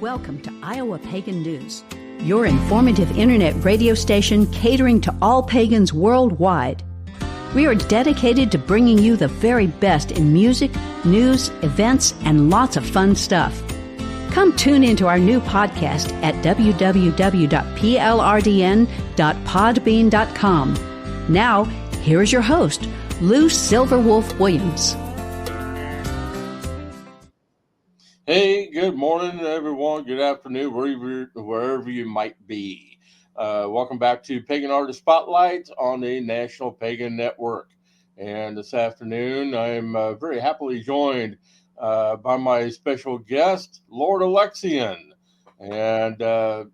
Welcome to Iowa Pagan News, your informative internet radio station catering to all pagans worldwide. We are dedicated to bringing you the very best in music, news, events, and lots of fun stuff. Come tune into our new podcast at www.pldn.podbean.com. Now, here is your host, Lou Silverwolf Williams. Hey, good morning, everyone. Good afternoon, wherever you might be. Welcome back to Pagan Artist Spotlight on the National Pagan Network. And this afternoon, I'm very happily joined by my special guest, Lord Alexian. And I'm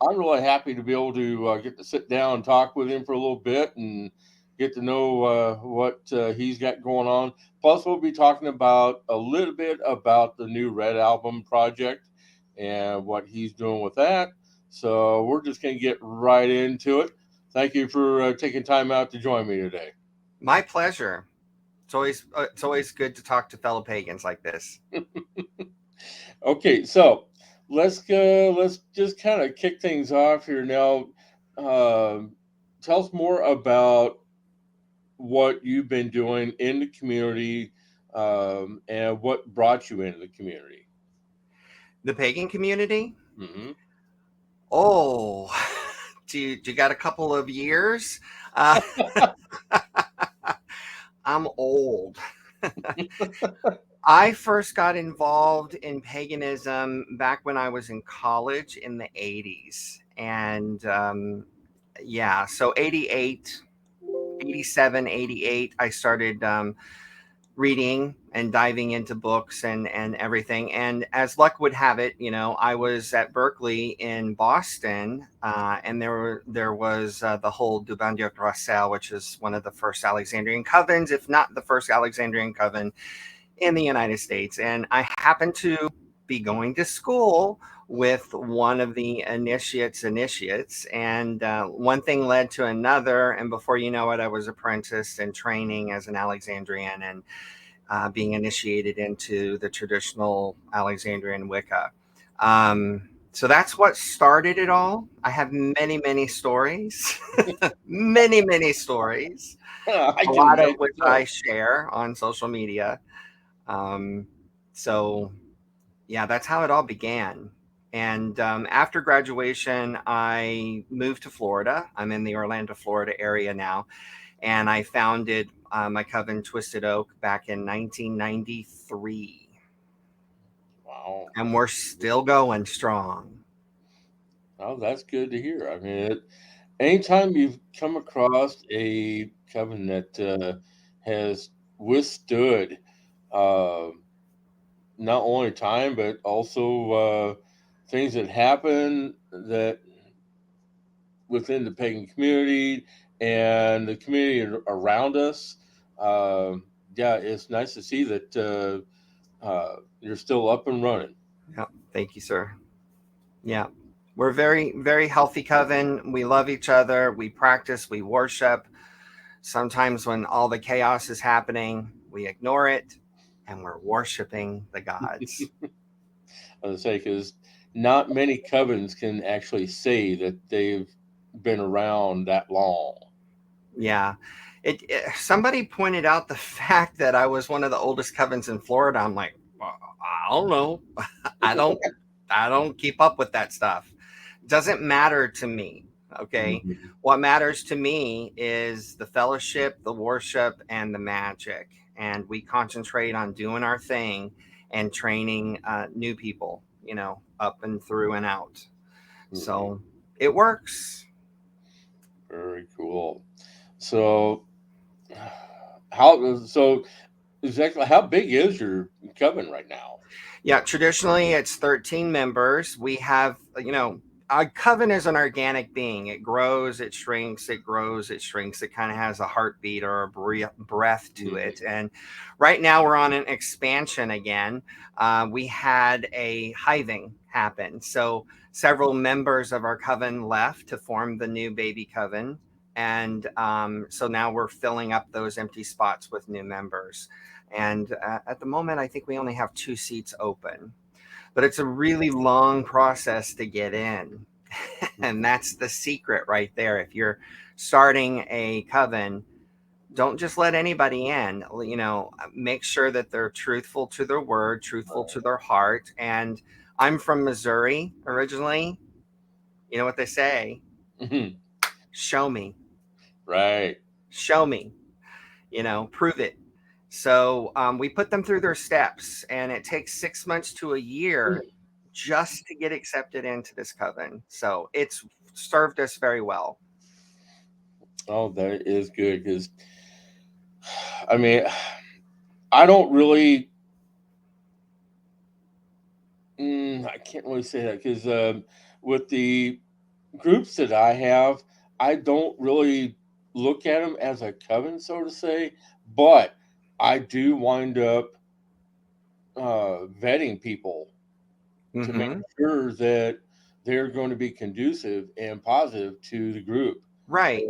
really happy to be able to get to sit down and talk with him for a little bit and get to know what he's got going on. Plus, we'll be talking about a little bit about the new Red Album project and what he's doing with that. So we're just going to get right into it. Thank you for taking time out to join me today. My pleasure. It's always good to talk to fellow pagans like this. Okay, so let's go. Let's just kind of kick things off here now. Tell us more about what you've been doing in the community and what brought you into the community. The pagan community? Mm-hmm. Oh, do you got a couple of years? I'm old. I first got involved in paganism back when I was in college in the 80s. And so 88, 87, 88, I started reading and diving into books and everything. And as luck would have it, I was at Berkeley in Boston, and there was the whole Du Ban Dieu Grâce, which is one of the first Alexandrian covens, if not the first Alexandrian coven in the United States. And I happened to be going to school with one of the initiates, and one thing led to another, and before you know it, I was apprenticed and training as an Alexandrian and being initiated into the traditional Alexandrian Wicca. So that's what started it all. I have many stories, many stories, a lot of which I share on social media. So yeah, that's how it all began. And after graduation, I moved to Florida. I'm in the Orlando, Florida area now. And I founded my coven, Twisted Oak, back in 1993. Wow. And we're still going strong. Oh, that's good to hear. I mean, anytime you've come across a coven that has withstood not only time, but also things that happen that within the pagan community and the community around us. It's nice to see that you're still up and running. Yeah, thank you, sir. Yeah, we're very, very healthy coven. We love each other. We practice, we worship. Sometimes when all the chaos is happening, we ignore it and we're worshiping the gods. I was say, because not many covens can actually say that they've been around that long. Yeah. Somebody pointed out the fact that I was one of the oldest covens in Florida. I'm like, well, I don't know. I don't keep up with that stuff. Doesn't matter to me. Okay. Mm-hmm. What matters to me is the fellowship, the worship, and the magic. And we concentrate on doing our thing and training new people, up and through and out. Mm-hmm. So it works. Very cool. So exactly how big is your coven right now? Yeah, traditionally it's 13 members. We have, a coven is an organic being. It grows, it shrinks, it grows, it shrinks. It kind of has a heartbeat or a breath to it. And right now we're on an expansion again. We had a hiving happen. So several members of our coven left to form the new baby coven. And so now we're filling up those empty spots with new members. And at the moment, I think we only have 2 seats open. but it's a really long process to get in. And that's the secret right there. If you're starting a coven, don't just let anybody in. Make sure that they're truthful to their word, truthful to their heart. And I'm from Missouri originally. You know what they say? Mhm. Show me. Right. Show me. Prove it. So we put them through their steps, and it takes 6 months to a year just to get accepted into this coven. So it's served us very well. Oh, that is good because, I mean, I don't really, I can't really say that because with the groups that I have, I don't really look at them as a coven, so to say, but I do wind up vetting people to make Mm-hmm. sure that they're going to be conducive and positive to the group. Right.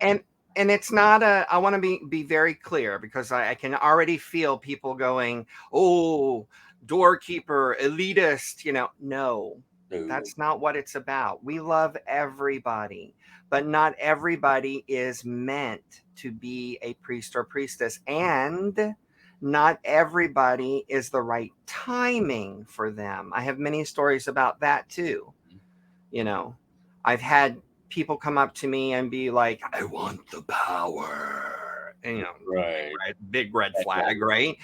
And it's not I want to be very clear, because I can already feel people going, oh, doorkeeper, elitist, no, No. that's not what it's about. We love everybody, but not everybody is meant to be a priest or priestess, and not everybody is the right timing for them. I have many stories about that too. you know I've had people come up to me and be like, I want the power, and Right. big red flag, right?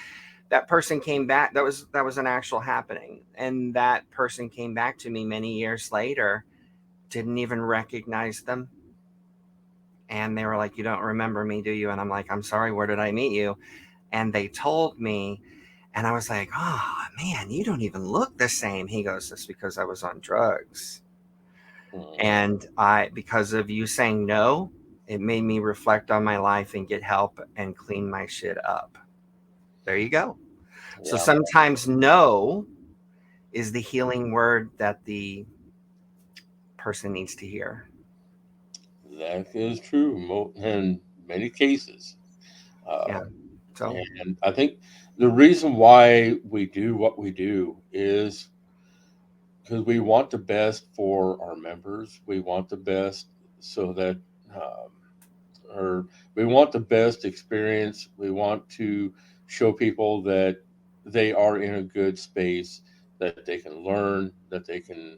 That person came back, that was an actual happening, and that person came back to me many years later, didn't even recognize them, and they were like, you don't remember me, do you? And I'm like, I'm sorry, where did I meet you? And they told me, and I was like, oh man, you don't even look the same. He goes, it's because I was on drugs. And because of you saying no, it made me reflect on my life and get help and clean my shit up. There you go. So Yeah, sometimes no is the healing word that the person needs to hear. that is true in many cases. Yeah. Uh, So and I think the reason why we do what we do is because we want the best for our members. We want the best so that, um, or we want the best experience. We want to show people that they are in a good space, that they can learn, that they can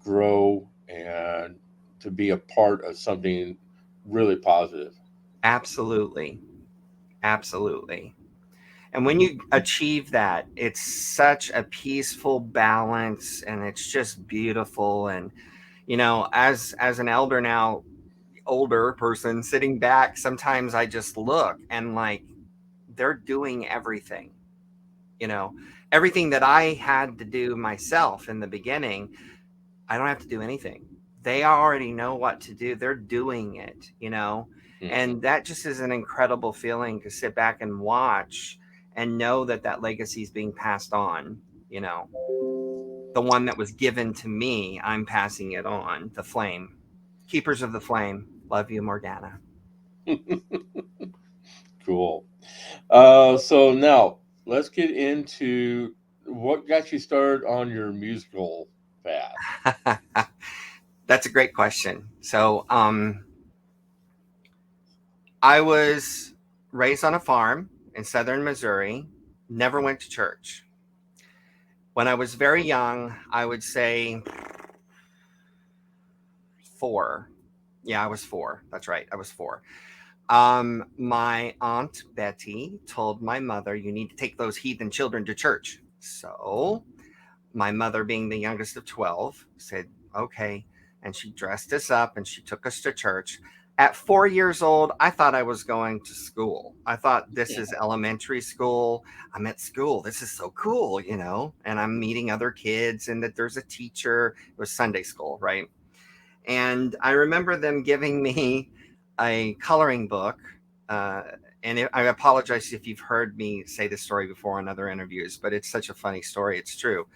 grow, and to be a part of something really positive. absolutely. Absolutely. And when you achieve that, it's such a peaceful balance, and it's just beautiful. And as an elder now, older person sitting back, sometimes I just look and like, they're doing everything, you know, everything that I had to do myself in the beginning. I don't have to do anything. They already know what to do. They're doing it. Mhm. And that just is an incredible feeling to sit back and watch and know that that legacy is being passed on. You know, the one that was given to me, I'm passing it on. The flame, keepers of the flame. Love you, Morgana. Cool. So now let's get into what got you started on your musical path. That's a great question. So, I was raised on a farm in southern Missouri, never went to church. When I was very young, I would say 4. Yeah, I was 4. That's right. I was 4. My aunt Betty told my mother, you need to take those heathen children to church. So my mother, being the youngest of 12, said, okay. And she dressed us up and she took us to church. At 4 years old, I thought I was going to school. I thought, this is elementary school. I'm at school. This is so cool. And I'm meeting other kids, and that there's a teacher. It was Sunday school, right? And I remember them giving me a coloring book. Uh, I apologize if you've heard me say this story before in other interviews, but it's such a funny story. It's true.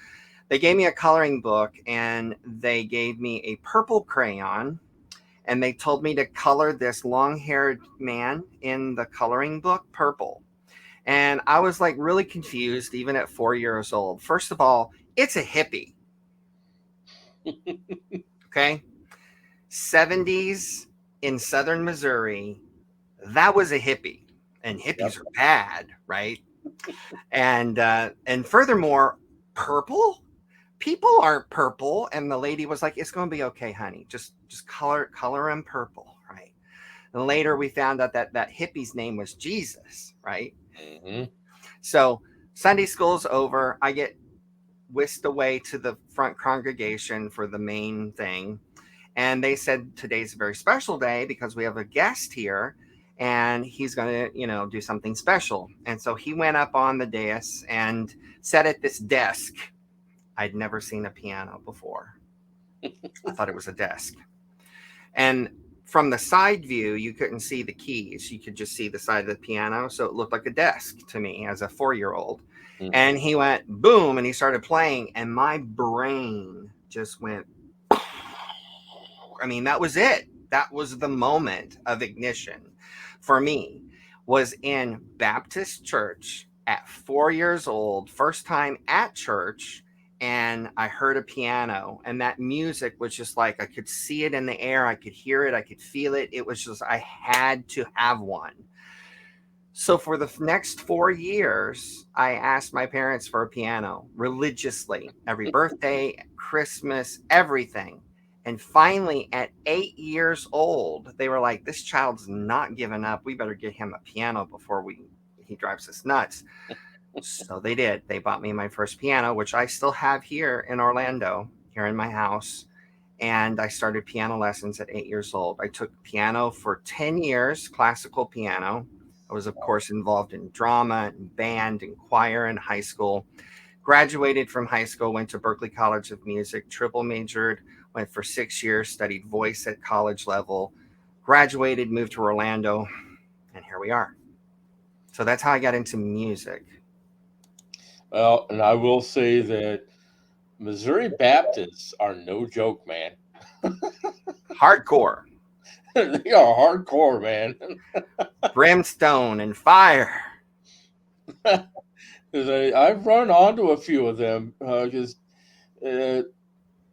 They gave me a coloring book, and they gave me a purple crayon, and they told me to color this long-haired man in the coloring book purple. And I was like really confused even at 4 years old. First of all, It's a hippie. Okay. 70s in southern Missouri, that was a hippie. And hippies are bad, right? And furthermore, purple? People aren't purple. And the lady was like, it's going to be okay, honey. Just color them purple, right? And later we found out that hippie's name was Jesus, right? Mm-hmm. So Sunday school's over. I get whisked away to the front congregation for the main thing. And they said today's a very special day because we have a guest here and he's going to, do something special. And so he went up on the dais and sat at this desk. I'd never seen a piano before. I thought it was a desk. And from the side view, you couldn't see the keys. You could just see the side of the piano. So it looked like a desk to me as a 4-year-old. Mm-hmm. And he went boom and he started playing. And my brain just went. I mean, that was it. That was the moment of ignition for me. Was in Baptist church at 4 years old, first time at church. And I heard a piano and that music was just like, I could see it in the air. I could hear it. I could feel it. It was just, I had to have one. So for the next 4 years, I asked my parents for a piano religiously, every birthday, Christmas, everything. And finally at 8 years old, they were like, this child's not giving up. We better get him a piano before he drives us nuts. So they did. They bought me my first piano, which I still have here in Orlando, here in my house. And I started piano lessons at 8 years old. I took piano for 10 years, classical piano. I was, of course, involved in drama and band and choir in high school. Graduated from high school, went to Berklee College of Music, triple majored, went for 6 years, studied voice at college level, graduated, moved to Orlando, and here we are. So that's how I got into music. Well, and I will say that Missouri Baptists are no joke, man. Hardcore. They are hardcore, man. Brimstone and fire. I've run onto a few of them because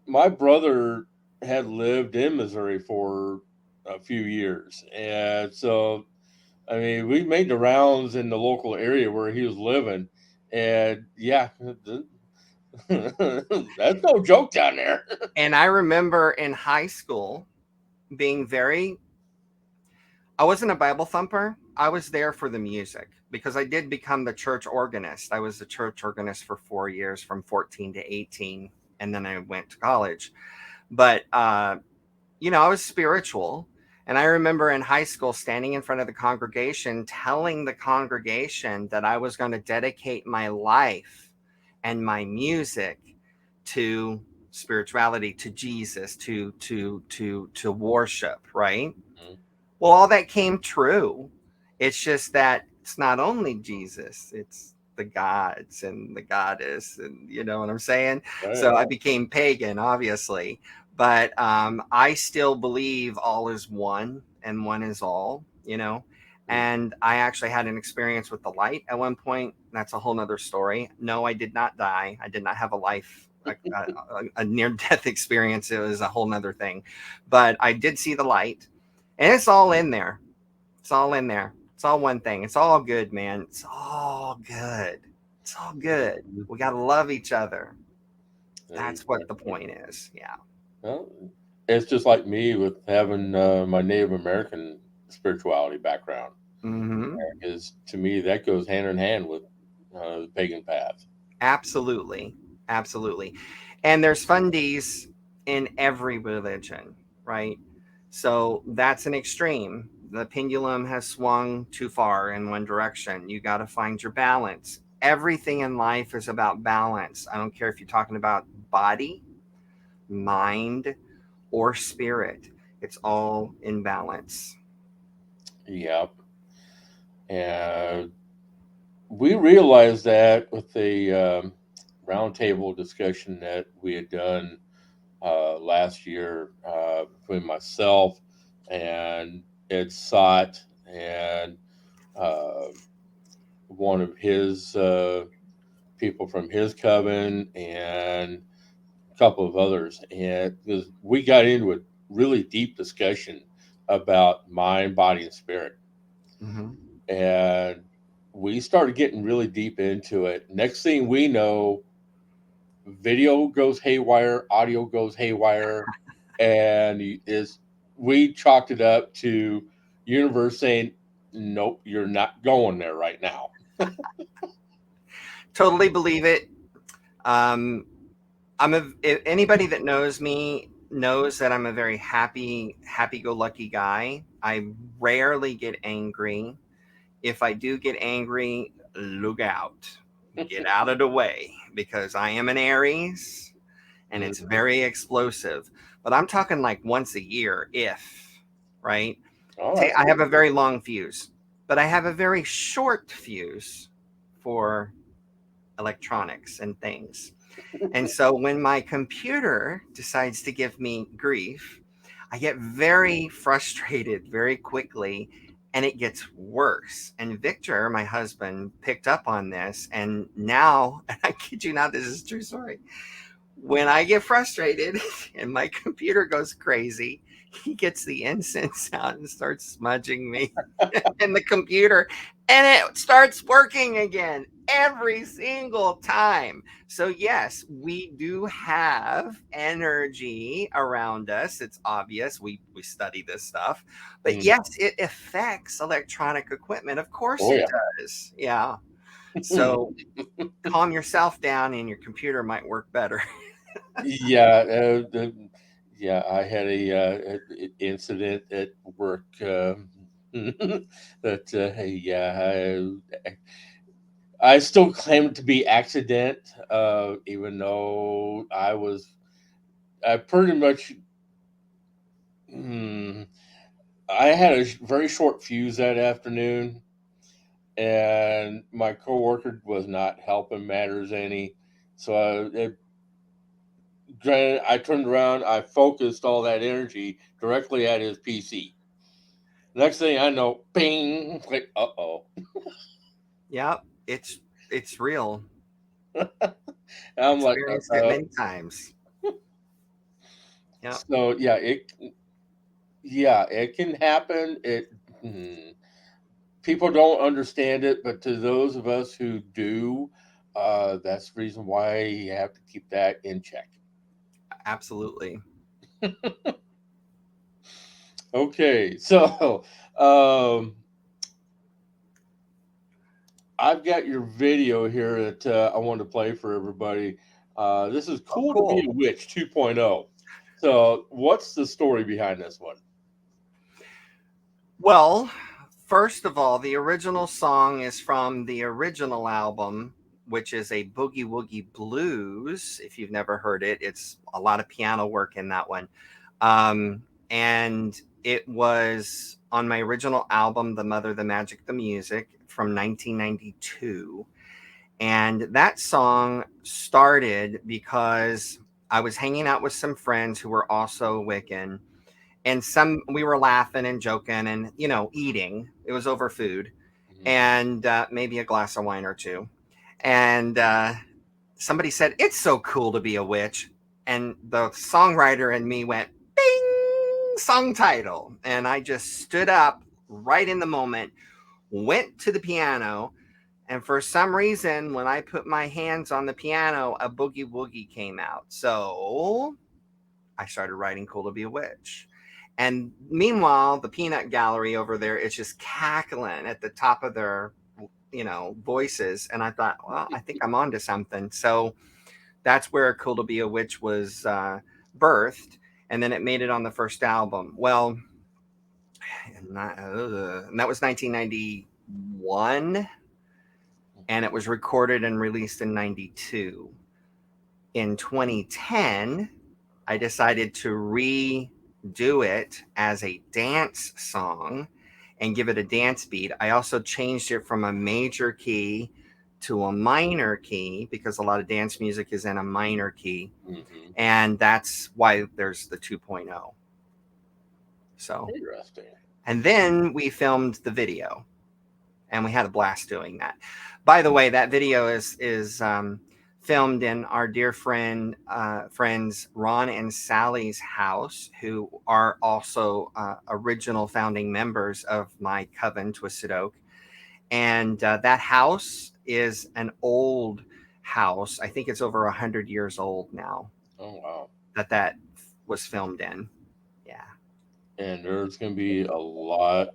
my brother had lived in Missouri for a few years. And so, I mean, we made the rounds in the local area where he was living. And yeah, that's no joke down there. And I remember in high school being I wasn't a Bible thumper. I was there for the music because I did become the church organist. I was the church organist for 4 years from 14 to 18. And then I went to college. But, I was spiritual. And I remember in high school standing in front of the congregation, telling the congregation that I was going to dedicate my life and my music to spirituality, to Jesus, to worship, right? Mm-hmm. Well, all that came true. It's just that it's not only Jesus, it's the gods and the goddess, and you know what I'm saying? Right. So I became pagan, obviously, but I still believe all is one and one is all, and I actually had an experience with the light at one point. That's a whole nother story. No, I did not die. I did not have a near-death experience. It was a whole nother thing, but I did see the light, and it's all in there. It's all in there. It's all one thing. It's all good, man. It's all good. It's all good. We got to love each other. That's what the point is. Yeah. Well, it's just like me with having my Native American spirituality background. Mm-hmm. Because to me, that goes hand in hand with the pagan path. Absolutely. Absolutely. And there's fundies in every religion, right? So that's an extreme. The pendulum has swung too far in one direction. You got to find your balance. Everything in life is about balance. I don't care if you're talking about body, mind, or spirit. It's all in balance. Yep. And we realized that with the roundtable discussion that we had done last year between myself and Ed Sott and one of his people from his coven and a couple of others, and because we got into a really deep discussion about mind, body, and spirit, Mm-hmm. and we started getting really deep into it. Next thing we know, video goes haywire, audio goes haywire, and is we chalked it up to universe saying, "Nope, you're not going there right now." Totally believe it. Anybody that knows me knows that I'm a very happy-go-lucky guy. I rarely get angry. If I do get angry, look out. Get out of the way, because I am an Aries and it's very explosive. But I'm talking like once a year, right? Oh, I have a very long fuse, but I have a very short fuse for electronics and things. And so when my computer decides to give me grief, I get very frustrated very quickly, and it gets worse. And Victor, my husband, picked up on this. And now, and I kid you not, this is a true story. When I get frustrated and my computer goes crazy, he gets the incense out and starts smudging me in the computer, and it starts working again every single time. So yes, we do have energy around us. It's obvious. We study this stuff. But yes, it affects electronic equipment. Of course it does. Yeah. So calm yourself down and your computer might work better. Yeah, yeah. I had a incident at work that I still claim it to be accident, even though I pretty much. I had a very short fuse that afternoon, and my coworker was not helping matters any. So I turned around, I focused all that energy directly at his PC. Next thing I know, bing, like, uh-oh. Yeah, it's real. I'm like, Experienced it many times. Yeah. So it can happen. People don't understand it, but to those of us who do, that's the reason why you have to keep that in check. Absolutely. Okay, so I've got your video here that I want to play for everybody. This is Cool to Be a Witch 2.0. So, what's the story behind this one? Well, first of all, the original song is from the original album, which is a Boogie Woogie Blues. If you've never heard it, it's a lot of piano work in that one. And it was on my original album, The Mother, the Magic, the Music, from 1992. And that song started because I was hanging out with some friends who were also Wiccan, and we were laughing and joking and eating. It was over food, and maybe a glass of wine or two. And somebody said, "It's so cool to be a witch," and the songwriter and me went, "Bing!" Song title. And I just stood up right in the moment, went to the piano, and for some reason, when I put my hands on the piano, a boogie woogie came out. So I started writing Cool to Be a Witch. And meanwhile, the peanut gallery over there is just cackling at the top of their, voices. And I thought, well, I think I'm onto something. So that's where Cool to Be a Witch was birthed. And then it made it on the first album. Well, and that was 1991. And it was recorded and released in 92. In 2010, I decided to redo it as a dance song and give it a dance beat. I also changed it from a major key to a minor key because a lot of dance music is in a minor key. Mm-hmm. And that's why there's the 2.0. So interesting. And then we filmed the video. and we had a blast doing that. By the way, that video is filmed in our dear friends Ron and Sally's house, who are also original founding members of my Coven, Twisted Oak. And that house is an old house. I think it's over 100 years old now. Oh, wow. That was filmed in. Yeah. And there's going to be a lot.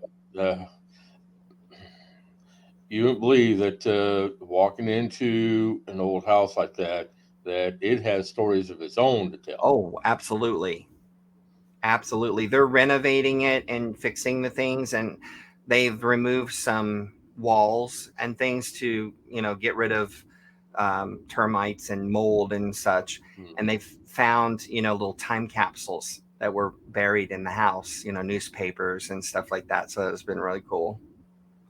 You wouldn't believe that walking into an old house like that it has stories of its own to tell. Oh, absolutely. Absolutely. They're renovating it and fixing the things, and they've removed some walls and things to, get rid of termites and mold and such. Mm-hmm. And they've found, little time capsules that were buried in the house, newspapers and stuff like that. So it's been really cool.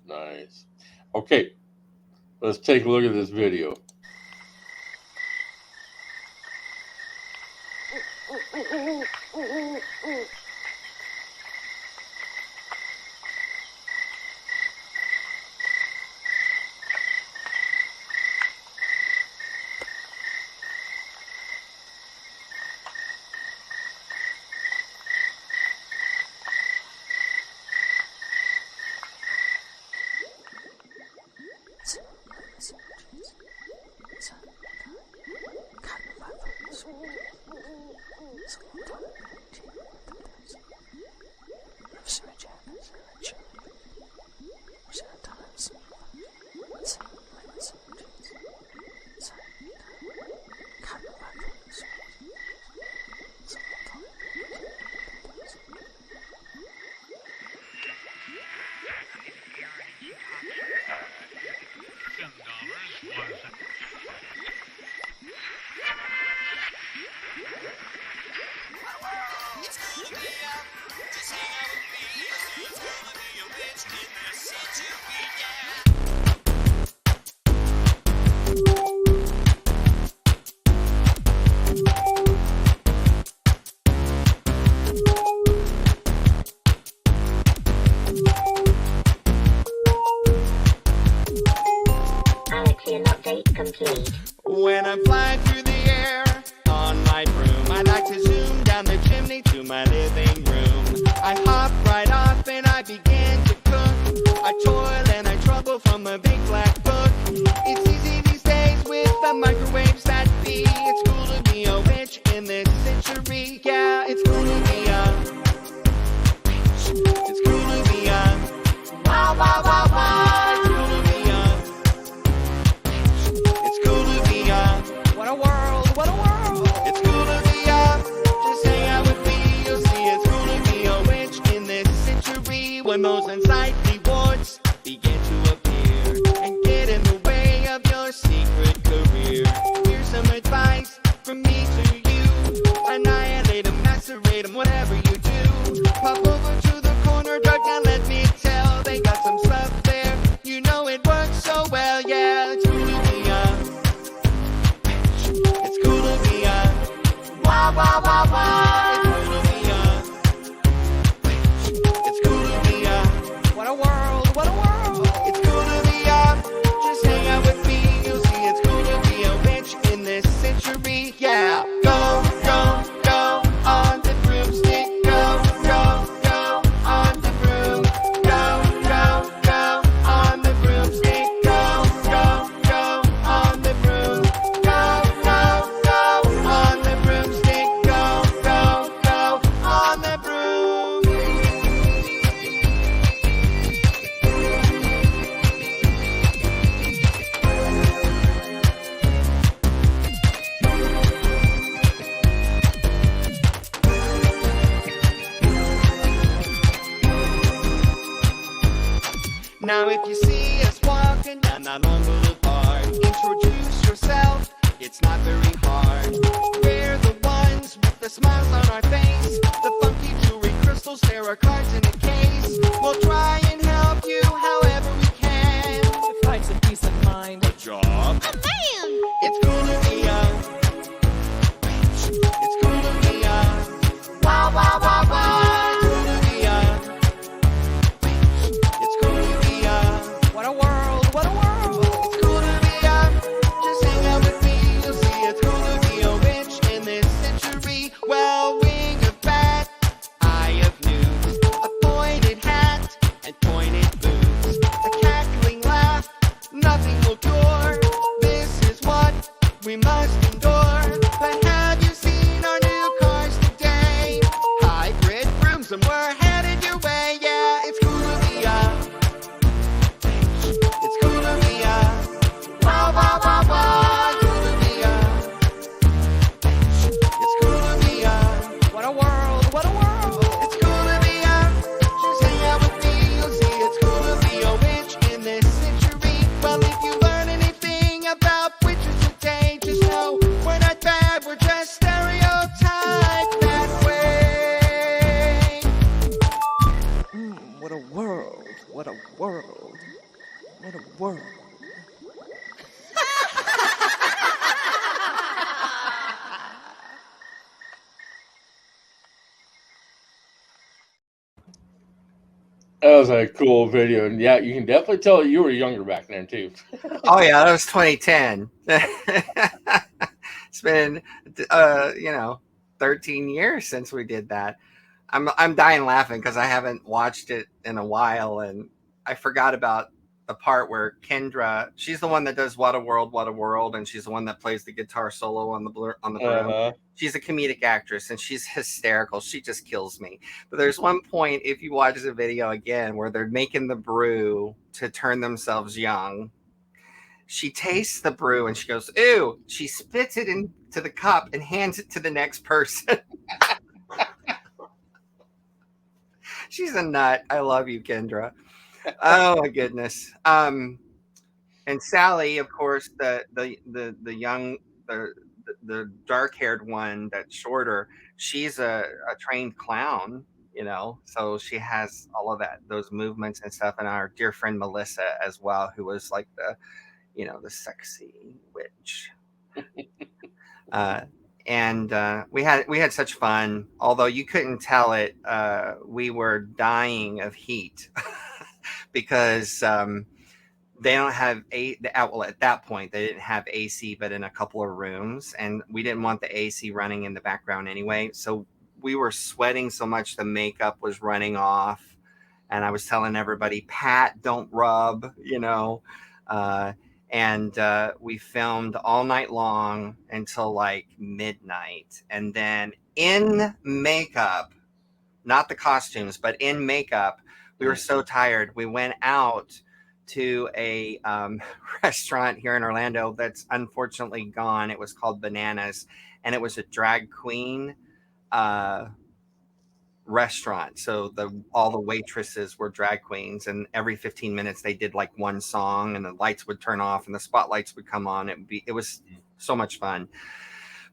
Nice. Okay, let's take a look at this video. Alexian update complete. When I'm flying through the air on my broom, I like to zoom down the chimney to my living room. I hop right off and I begin to cook. I toil and I trouble from a big black book. It's easy these days with the microwaves that be. It's cool to be a witch in this century. Yeah, it's cool to be it's cool to be wow, wow, wow, wow. What a world, what a world. It's cool to be just hang out with me. You'll see it's cool to be a witch in this century. When those unsightly warts begin to appear and get in the way of your secret career, here's some advice from me to you. Annihilate them, macerate them, whatever you do. Pop over to the corner drug and let me tell. They got some stuff there, you know it works so well. Yeah, it's cool to be wow, wow, wow, wow. It's cool to be what a world, what a world. It's cool to be just hang out with me. You'll see it's cool to be a witch in this century. Yeah, go, go, go on the broomstick. Go, go, go on the broom. Go, go, go on the broomstick. Go, go, go on the broom. Go, go, go on the broomstick. Go, go, go on the broom. Now if you see us walking down that long boulevard, introduce yourself, it's not very hard. We're the ones with the smiles on our face, the funky jewelry, crystals, tarot cards in a case. We'll try and help you however we can. To find some peace of mind. Good job. It's cool to be it's cool to be wow, wow, wow, wow. It's cool to be it's cool to be what a nothing will cure. This is what we must endure. But have you seen our new cars today? Hybrid brooms and we're headed your way. Yeah, it's cool to be up. It's cool to be up. Wow, wow, wow, wow. Cool to be up. It's cool to be up. What a world, what a world. It's cool to be up. Just hang out with me. You'll see it's cool to be a witch in this century. Well, if you learn anything about witches today, just know we're not bad. We're just stereotyped that way. What a world, what a world, what a world. That was a cool video, and yeah, you can definitely tell you were younger back then too. Oh yeah, that was 2010. It's been 13 years since we did that. I'm dying laughing because I haven't watched it in a while, and I forgot about the part where Kendra, she's the one that does What a World, and she's the one that plays the guitar solo on the broom. She's a comedic actress, and she's hysterical. She just kills me. But there's one point, if you watch the video again, where they're making the brew to turn themselves young. She tastes the brew and she goes, "Ew!" She spits it into the cup and hands it to the next person. She's a nut. I love you, Kendra. Oh my goodness. And Sally, of course, the young, the dark-haired one that's shorter, she's a trained clown, so she has all of those movements and stuff. And our dear friend Melissa as well, who was like the sexy witch. And we had such fun, although you couldn't tell it. We were dying of heat because they don't have at that point they didn't have AC, but in a couple of rooms, and we didn't want the AC running in the background anyway. So we were sweating so much the makeup was running off, and I was telling everybody, "Pat, don't rub," And we filmed all night long until like midnight. And then in makeup, not the costumes, but in makeup, we were so tired. We went out to a restaurant here in Orlando that's unfortunately gone. It was called Bananas, and it was a drag queen restaurant. So all the waitresses were drag queens, and every 15 minutes they did like one song, and the lights would turn off and the spotlights would come on. It was so much fun.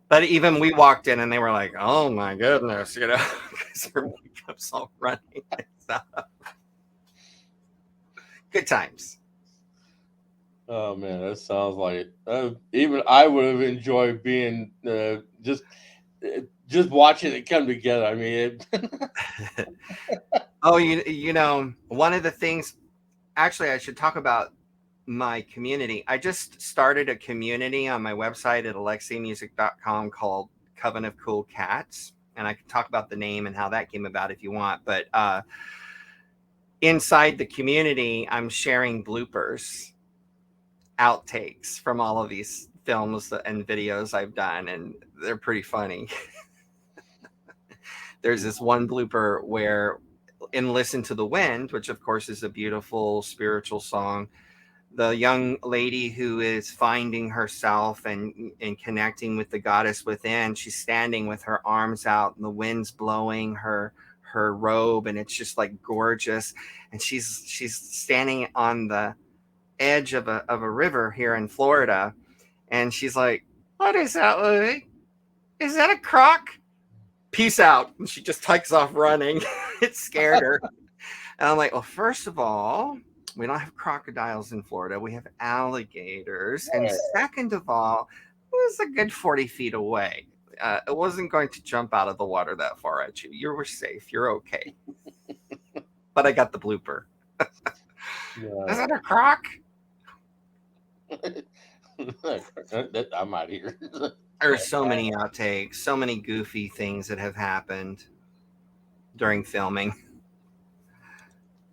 But even we walked in and they were like, "Oh my goodness," because their makeup's all running and stuff. Good times. Oh man, that sounds like it. Even I would have enjoyed being just watching it come together. I mean, Oh, one of the things, actually, I should talk about my community. I just started a community on my website at alexiamusic.com called Coven of Cool Cats. And I can talk about the name and how that came about if you want. But inside the community, I'm sharing bloopers, outtakes from all of these films and videos I've done, and they're pretty funny. There's this one blooper where in Listen to the Wind, which of course is a beautiful spiritual song, the young lady who is finding herself and connecting with the goddess within, she's standing with her arms out and the wind's blowing her robe, and it's just like gorgeous. And she's standing on the edge of a river here in Florida, and she's like, "What is that, Louie? Is that a croc? Peace out." And she just takes off running. It scared her. And I'm like, "Well, first of all, we don't have crocodiles in Florida. We have alligators. And second of all, it was a good 40 feet away. It wasn't going to jump out of the water that far at you. You were safe. You're okay." But I got the blooper. Is that a croc? I'm out here. There are so many outtakes, so many goofy things that have happened during filming.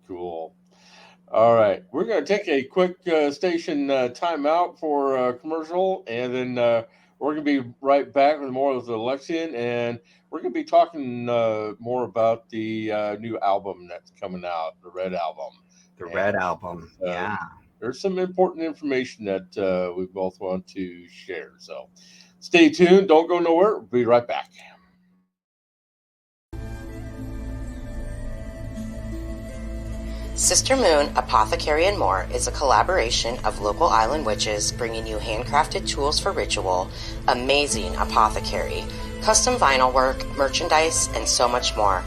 Cool. All right, we're going to take a quick station timeout for commercial, and then we're going to be right back with more with Alexian, and we're going to be talking more about the new album that's coming out, the Red Album. The And Red Album. uh, there's some important information that we both want to share. So stay tuned. Don't go nowhere. We'll be right back. Sister Moon, Apothecary and More is a collaboration of local island witches bringing you handcrafted tools for ritual, amazing apothecary, custom vinyl work, merchandise, and so much more.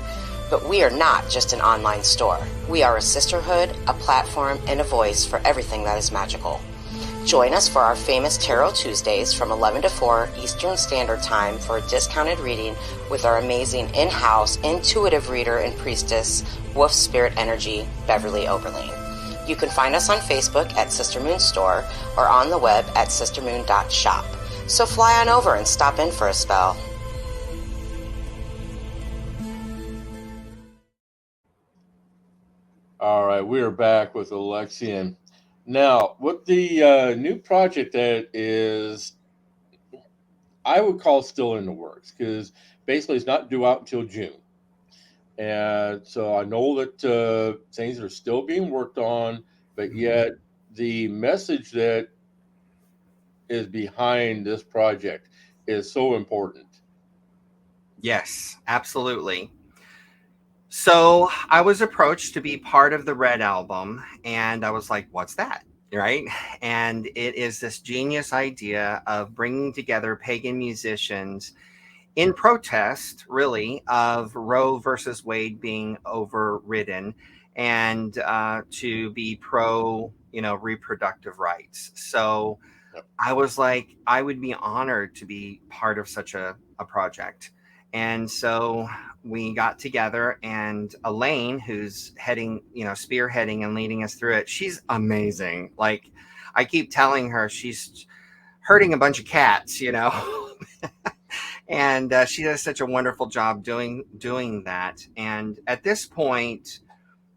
But we are not just an online store. We are a sisterhood, a platform, and a voice for everything that is magical. Join us for our famous Tarot Tuesdays from 11 to 4 Eastern Standard Time for a discounted reading with our amazing in-house intuitive reader and priestess, Wolf Spirit Energy, Beverly Oberlin. You can find us on Facebook at Sister Moon Store or on the web at sistermoon.shop. So fly on over and stop in for a spell. All right, we are back with Alexian. Now, with the new project that is, I would call still in the works, because basically it's not due out until June. And so I know that things are still being worked on, but yet the message that is behind this project is so important. Yes, absolutely. So I was approached to be part of the Red Album, and I was like, what's that? Right? And it is this genius idea of bringing together pagan musicians in protest, really, of Roe versus Wade being overridden, and to be pro, reproductive rights. So Yep. I was like, I would be honored to be part of such a project. And so we got together, and Elaine, who's spearheading and leading us through it, she's amazing. Like, I keep telling her she's hurting a bunch of cats, and she does such a wonderful job doing that. And at this point,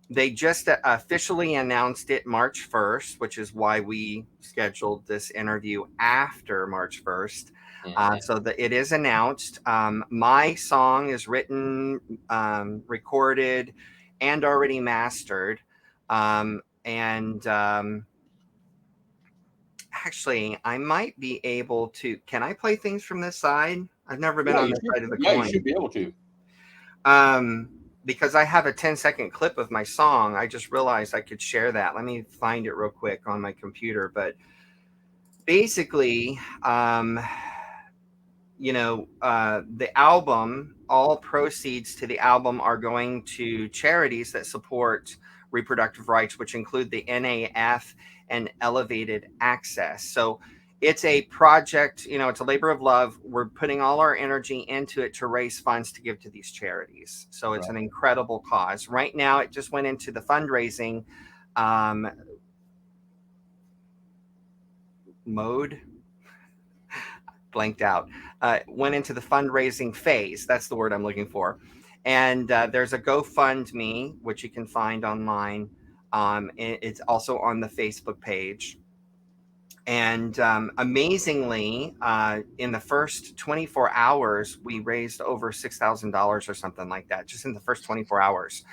they just officially announced it March 1st, which is why we scheduled this interview after March 1st. So that it is announced. My song is written, recorded, and already mastered. Actually, I might be able to. Can I play things from this side? I've never been on this side of the coin. You should be able to. Because I have a 10-second clip of my song. I just realized I could share that. Let me find it real quick on my computer. But basically, the album, all proceeds to the album are going to charities that support reproductive rights, which include the NAF and Elevated Access. So it's a project, it's a labor of love. We're putting all our energy into it to raise funds to give to these charities. So it's an incredible cause. Right now, it just went into the fundraising mode. Blanked out. Went into the fundraising phase. That's the word I'm looking for. And there's a GoFundMe, which you can find online. It's also on the Facebook page. And amazingly, in the first 24 hours, we raised over $6,000 or something like that, just in the first 24 hours.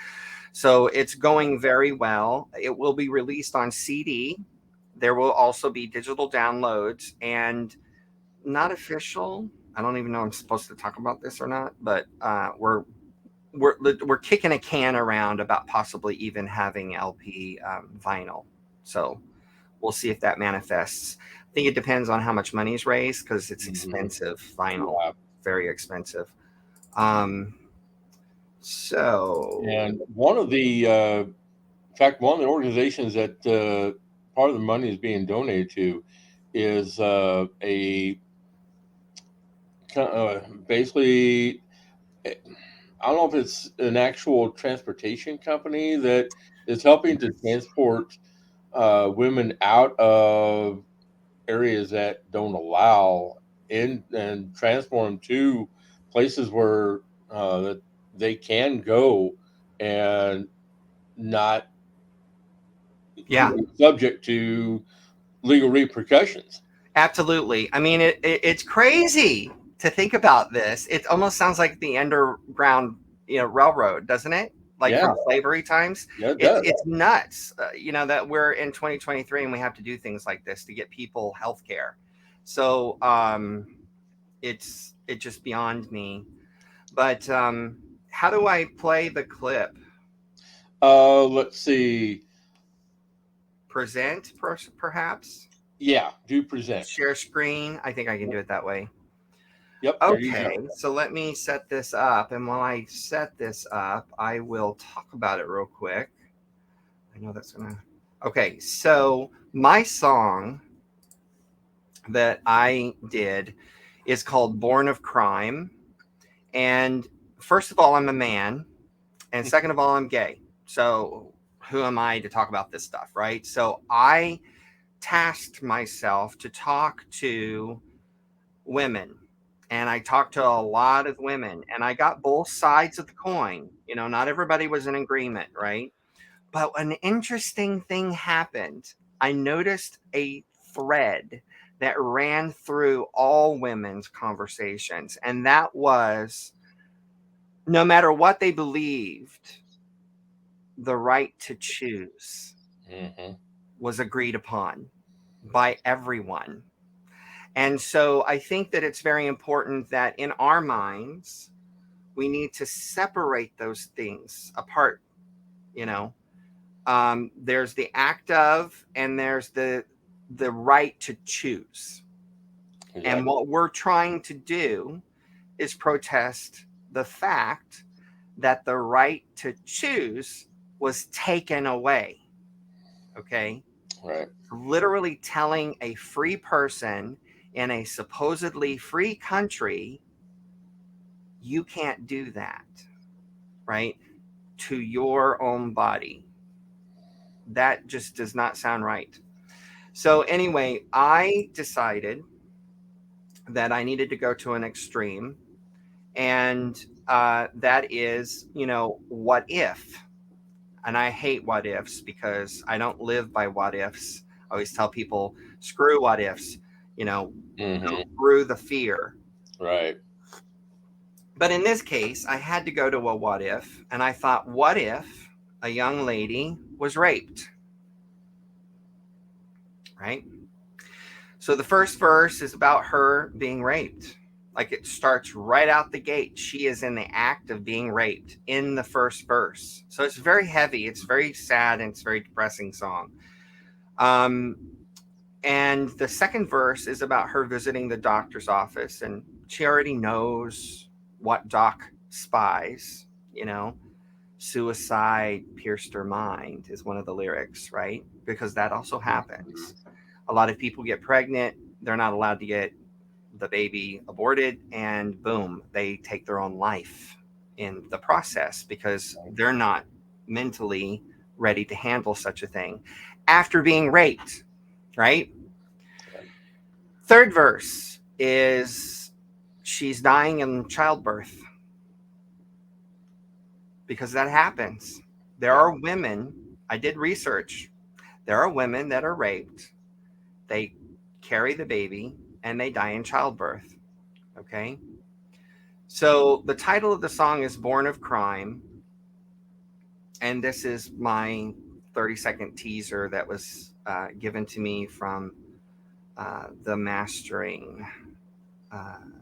So it's going very well. It will be released on CD. There will also be digital downloads, and not official. I don't even know if I'm supposed to talk about this or not, but we're kicking a can around about possibly even having LP vinyl. So we'll see if that manifests. I think it depends on how much money is raised, because it's expensive. Vinyl, very expensive. So, and one of the organizations that part of the money is being donated to is basically, I don't know if it's an actual transportation company that is helping to transport women out of areas that don't allow in, and transport them to places where that they can go and not Yeah, subject to legal repercussions. absolutely. I mean, it's crazy to think about this. It almost sounds like the underground, railroad, doesn't it? Like Yeah. from slavery times. Yeah, it does. It's nuts, that we're in 2023 and we have to do things like this to get people health care. So it's just beyond me. But how do I play the clip? Let's see. Present, perhaps? Yeah, do present. Share screen. I think I can do it that way. Yep. there you Okay, go. so let me set this up. And while I set this up, I will talk about it real quick. I know that's going to... Okay, so my song that I did is called Born of Crime. And first of all, I'm a man. And second of all, I'm gay. So who am I to talk about this stuff, right? So I tasked myself to talk to women. And I talked to a lot of women. And I got both sides of the coin. Not everybody was in agreement, right? But an interesting thing happened. I noticed a thread that ran through all women's conversations. And that was, no matter what they believed, the right to choose was agreed upon by everyone. And so I think that it's very important that in our minds, we need to separate those things apart. There's the act of, and there's the right to choose. Exactly. And what we're trying to do is protest the fact that the right to choose was taken away. Okay. Right. Literally telling a free person in a supposedly free country, you can't do that, right? To your own body. That just does not sound right. So anyway, I decided that I needed to go to an extreme. And that is, what if? And I hate what ifs because I don't live by what ifs. I always tell people, screw what ifs, go through the fear. Right. But in this case, I had to go to a what if. And I thought, what if a young lady was raped? Right? So the first verse is about her being raped. Like it starts right out the gate. She is in the act of being raped in the first verse. So it's very heavy. It's very sad. And it's a very depressing song. And the second verse is about her visiting the doctor's office. And she already knows what doc spies, suicide pierced her mind is one of the lyrics, right? Because that also happens. A lot of people get pregnant. They're not allowed to get the baby aborted, and boom, they take their own life in the process because they're not mentally ready to handle such a thing after being raped, right? Third verse is she's dying in childbirth because that happens. There are women, I did research, there are women that are raped, they carry the baby, and they die in childbirth. Okay. So the title of the song is Born of Crime. And this is my 30-second teaser that was given to me from the mastering.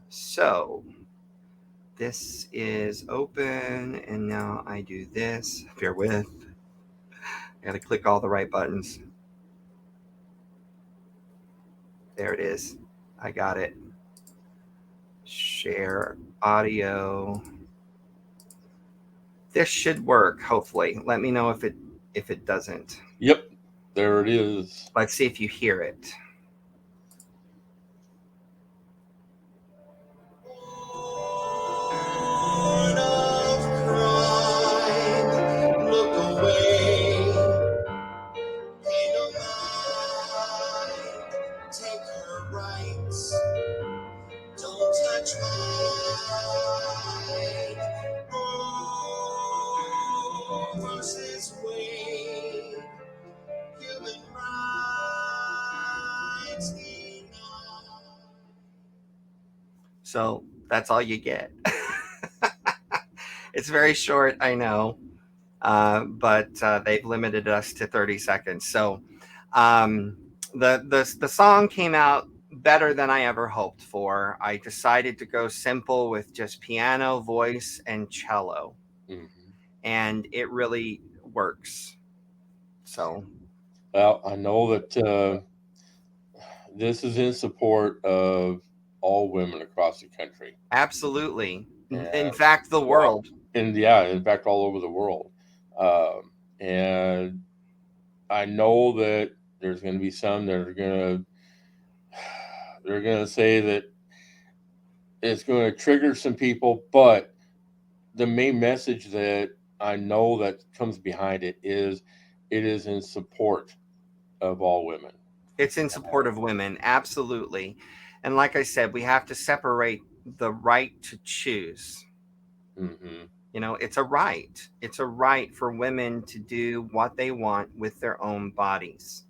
So this is open. And now I do this. Bear with. I got to click all the right buttons. There it is. I got it. Share audio. This should work, hopefully. Let me know if it doesn't. Yep, there it is. Let's see if you hear it. So that's all you get. It's very short, I know, but they've limited us to 30 seconds. So the song came out better than I ever hoped for. I decided to go simple with just piano, voice, and cello, and it really works. So, well, I know that this is in support of all women across the country. absolutely. In And, fact, the world. and in fact, all over the world. And I know that there's going to be some that are they're going to say that it's going to trigger some people, but the main message that I know that comes behind it is in support of all women. It's in support of women, absolutely. And like I said, we have to separate the right to choose. You know, it's a right. It's a right for women to do what they want with their own bodies,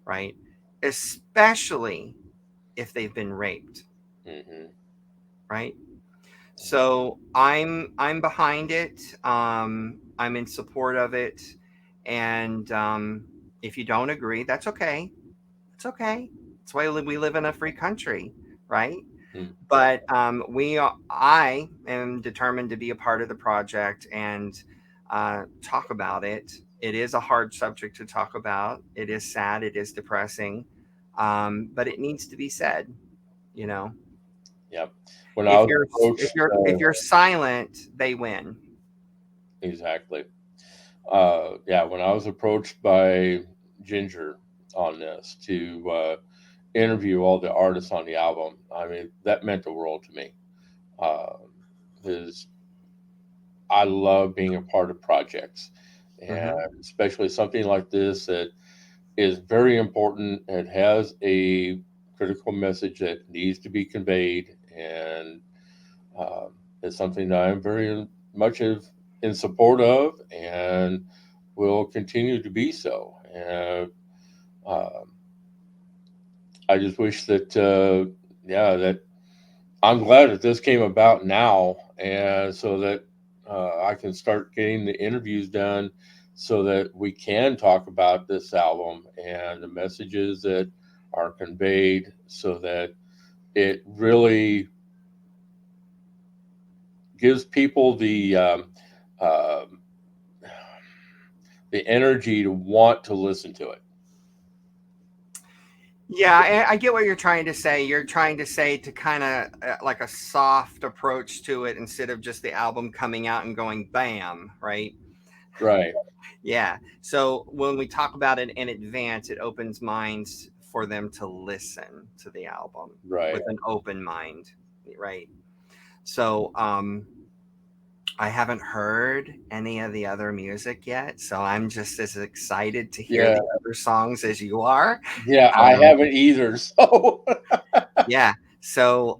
right? Especially if they've been raped, right? So I'm behind it. I'm in support of it, and if you don't agree, that's okay. It's okay. That's why we live in a free country, right? But I am determined to be a part of the project and talk about it. It is a hard subject to talk about. It is sad. It is depressing, but it needs to be said. You know. Yep. When I was If you're silent, they win. Exactly. Yeah. When I was approached by Ginger on this to interview all the artists on the album, I mean, that meant the world to me. Because I love being a part of projects, and especially something like this that is very important. It has a critical message that needs to be conveyed, and it's something that I'm very much in support of, and will continue to be so. And I just wish that, that I'm glad that this came about now, and so that I can start getting the interviews done, so that we can talk about this album and the messages that are conveyed, so that it really gives people the energy to want to listen to it. Yeah, I get what you're trying to say. You're trying to say to kind of like a soft approach to it instead of just the album coming out and going bam, right? Right. Yeah. So when we talk about it in advance, it opens minds for them to listen to the album with an open mind, right? So I haven't heard any of the other music yet, so I'm just as excited to hear the other songs as you are. Yeah, I haven't either. So yeah. So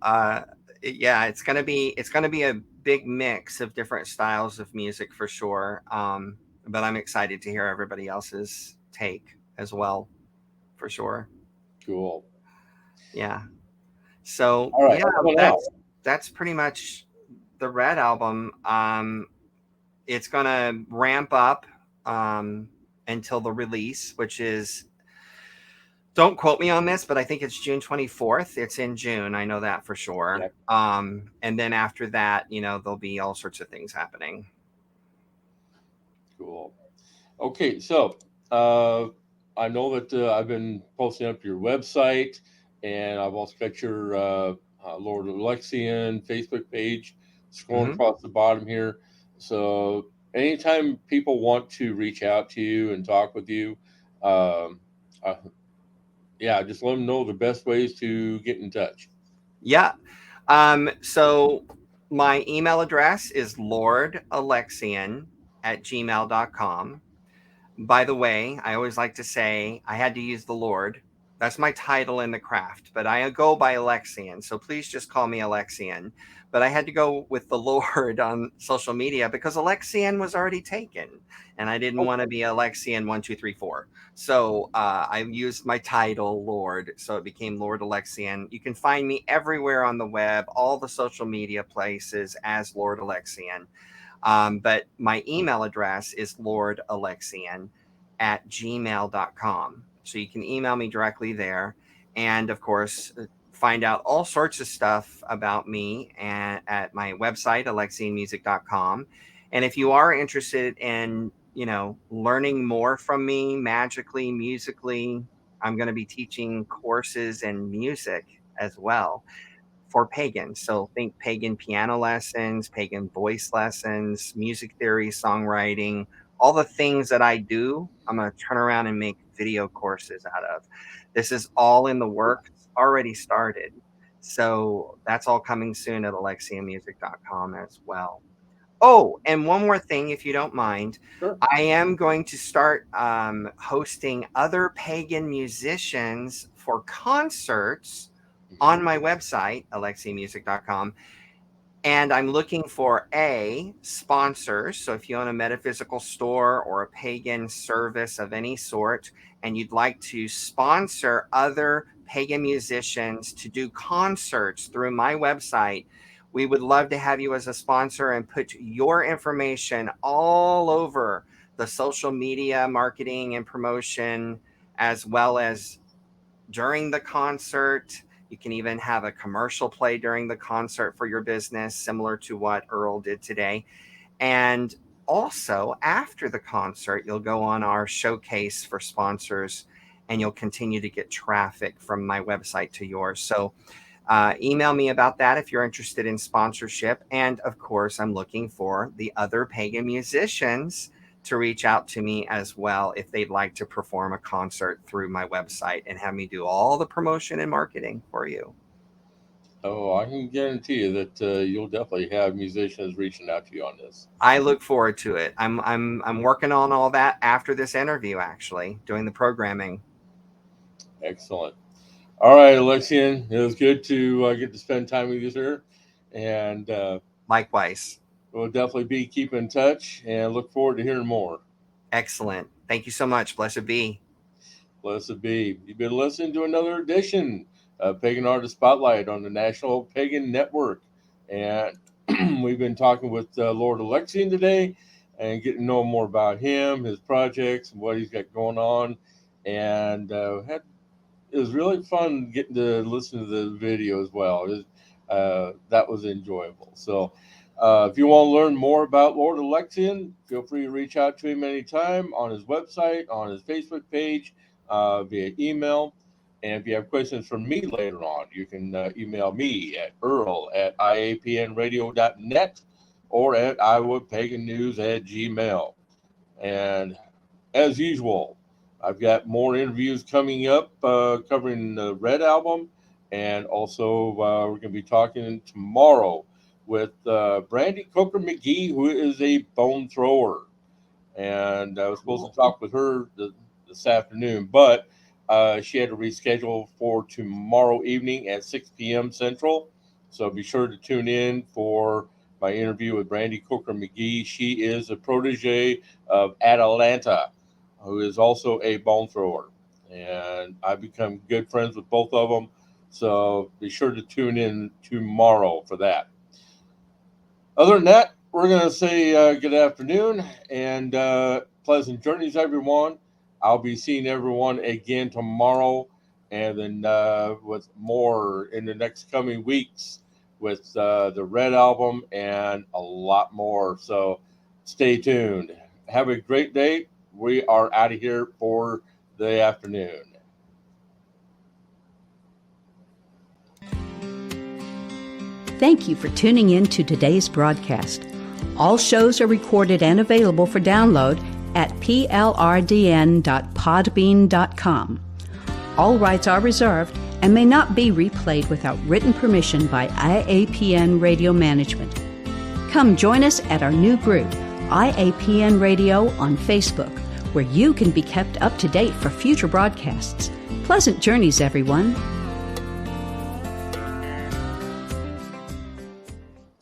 it's gonna be a big mix of different styles of music for sure. But I'm excited to hear everybody else's take as well, for sure. Cool. Yeah. So all right, that's pretty much the Red album. It's gonna ramp up until the release, which is, don't quote me on this, but I think it's June 24th. It's in June. I know that for sure. Yep. And then after that, there'll be all sorts of things happening. Cool. Okay, so I know that I've been posting up your website, and I've also got your Lord Alexian Facebook page scrolling across the bottom here. So anytime people want to reach out to you and talk with you, just let them know the best ways to get in touch. Yeah. So my email address is lordalexian@gmail.com. By the way, I always like to say I had to use the Lord. That's my title in the craft, but I go by Alexian. So please just call me Alexian. But I had to go with the Lord on social media because Alexian was already taken, and I didn't want to be Alexian 1234. So I used my title Lord, so it became Lord Alexian. You can find me everywhere on the web, all the social media places as Lord Alexian. But my email address is lordalexian@gmail.com. So you can email me directly there. And of course, find out all sorts of stuff about me at my website, alexianmusic.com. And if you are interested in, learning more from me magically, musically, I'm going to be teaching courses in music as well for Pagan. So think Pagan piano lessons, Pagan voice lessons, music theory, songwriting, all the things that I do, I'm going to turn around and make video courses out of. This is all in the works, already started. So that's all coming soon at alexianmusic.com as well. Oh, and one more thing, if you don't mind. Sure. I am going to start hosting other Pagan musicians for concerts on my website, alexianmusic.com. And I'm looking for sponsors. So if you own a metaphysical store or a pagan service of any sort, and you'd like to sponsor other pagan musicians to do concerts through my website, we would love to have you as a sponsor and put your information all over the social media marketing and promotion, as well as during the concert. You can even have a commercial play during the concert for your business, similar to what Earl did today. And also, after the concert, you'll go on our showcase for sponsors, and you'll continue to get traffic from my website to yours. So email me about that if you're interested in sponsorship. And of course, I'm looking for the other pagan musicians to reach out to me as well if they'd like to perform a concert through my website and have me do all the promotion and marketing for you. Oh, I can guarantee you that you'll definitely have musicians reaching out to you on this. I look forward to it. I'm working on all that after this interview, actually, doing the programming. Excellent. All right, Alexian, it was good to get to spend time with you, sir. And likewise. We'll definitely be keeping in touch and look forward to hearing more. Excellent. Thank you so much. Blessed be. Blessed be. You've been listening to another edition of Pagan Artist Spotlight on the National Pagan Network. And we've been talking with Lord Alexian today and getting to know more about him, his projects, and what he's got going on. And it was really fun getting to listen to the video as well. That was enjoyable. So if you want to learn more about Lord Alexian, feel free to reach out to him anytime on his website, on his Facebook page, via email. And if you have questions for me later on, you can email me at earl@iapnradio.net or at iowapagannews@gmail. And as usual, I've got more interviews coming up covering the Red Album. And also we're going to be talking tomorrow with Brandy Coker McGee, who is a bone thrower. And I was supposed to talk with her this afternoon, but she had to reschedule for tomorrow evening at 6 p.m. Central. So be sure to tune in for my interview with Brandy Coker McGee. She is a protege of Atalanta, who is also a bone thrower. And I've become good friends with both of them. So be sure to tune in tomorrow for that. Other than that, we're going to say good afternoon and pleasant journeys, everyone. I'll be seeing everyone again tomorrow, and then with more in the next coming weeks with the Red Album and a lot more. So stay tuned. Have a great day. We are out of here for the afternoon. Thank you for tuning in to today's broadcast. All shows are recorded and available for download at plrdn.podbean.com. All rights are reserved and may not be replayed without written permission by IAPN Radio Management. Come join us at our new group, IAPN Radio on Facebook, where you can be kept up to date for future broadcasts. Pleasant journeys, everyone.